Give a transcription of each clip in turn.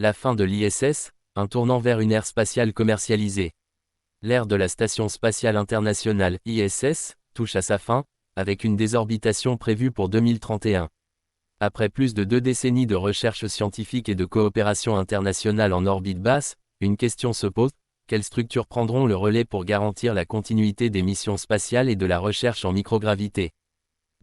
La fin de l'ISS, un tournant vers une ère spatiale commercialisée. L'ère de la Station spatiale internationale, ISS, touche à sa fin, avec une désorbitation prévue pour 2031. Après plus de 2 décennies de recherche scientifique et de coopération internationale en orbite basse, une question se pose: quelles structures prendront le relais pour garantir la continuité des missions spatiales et de la recherche en microgravité?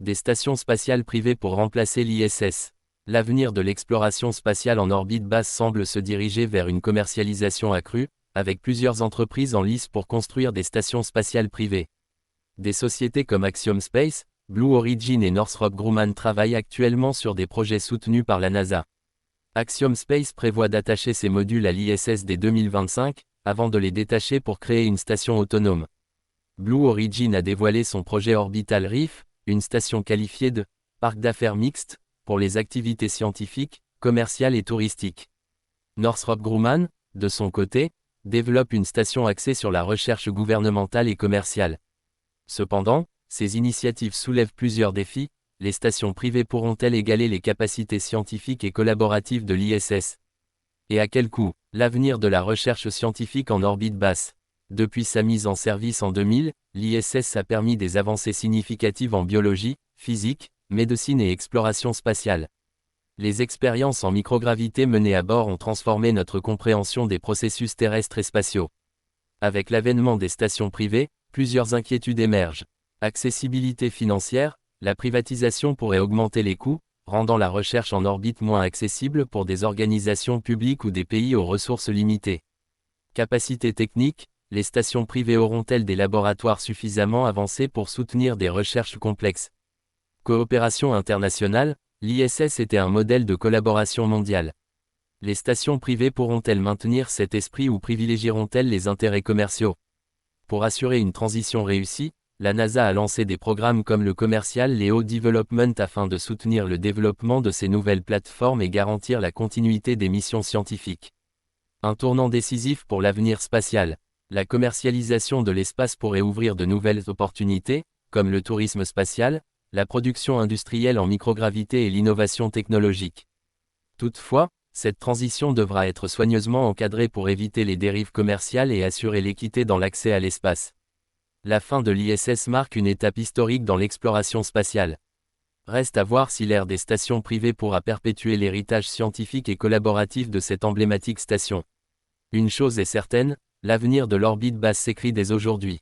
Des stations spatiales privées pour remplacer l'ISS. L'avenir de l'exploration spatiale en orbite basse semble se diriger vers une commercialisation accrue, avec plusieurs entreprises en lice pour construire des stations spatiales privées. Des sociétés comme Axiom Space, Blue Origin et Northrop Grumman travaillent actuellement sur des projets soutenus par la NASA. Axiom Space prévoit d'attacher ses modules à l'ISS dès 2025, avant de les détacher pour créer une station autonome. Blue Origin a dévoilé son projet Orbital Reef, une station qualifiée de « parc d'affaires mixte » pour les activités scientifiques, commerciales et touristiques. Northrop Grumman, de son côté, développe une station axée sur la recherche gouvernementale et commerciale. Cependant, ces initiatives soulèvent plusieurs défis. Les stations privées pourront-elles égaler les capacités scientifiques et collaboratives de l'ISS? Et à quel coût? L'avenir de la recherche scientifique en orbite basse. Depuis sa mise en service en 2000, l'ISS a permis des avancées significatives en biologie, physique, médecine et exploration spatiale. Les expériences en microgravité menées à bord ont transformé notre compréhension des processus terrestres et spatiaux. Avec l'avènement des stations privées, plusieurs inquiétudes émergent. Accessibilité financière, la privatisation pourrait augmenter les coûts, rendant la recherche en orbite moins accessible pour des organisations publiques ou des pays aux ressources limitées. Capacité technique, les stations privées auront-elles des laboratoires suffisamment avancés pour soutenir des recherches complexes? Coopération internationale, l'ISS était un modèle de collaboration mondiale. Les stations privées pourront-elles maintenir cet esprit ou privilégieront-elles les intérêts commerciaux? Pour assurer une transition réussie, la NASA a lancé des programmes comme le Commercial Leo Development afin de soutenir le développement de ces nouvelles plateformes et garantir la continuité des missions scientifiques. Un tournant décisif pour l'avenir spatial. La commercialisation de l'espace pourrait ouvrir de nouvelles opportunités, comme le tourisme spatial, la production industrielle en microgravité et l'innovation technologique. Toutefois, cette transition devra être soigneusement encadrée pour éviter les dérives commerciales et assurer l'équité dans l'accès à l'espace. La fin de l'ISS marque une étape historique dans l'exploration spatiale. Reste à voir si l'ère des stations privées pourra perpétuer l'héritage scientifique et collaboratif de cette emblématique station. Une chose est certaine, l'avenir de l'orbite basse s'écrit dès aujourd'hui.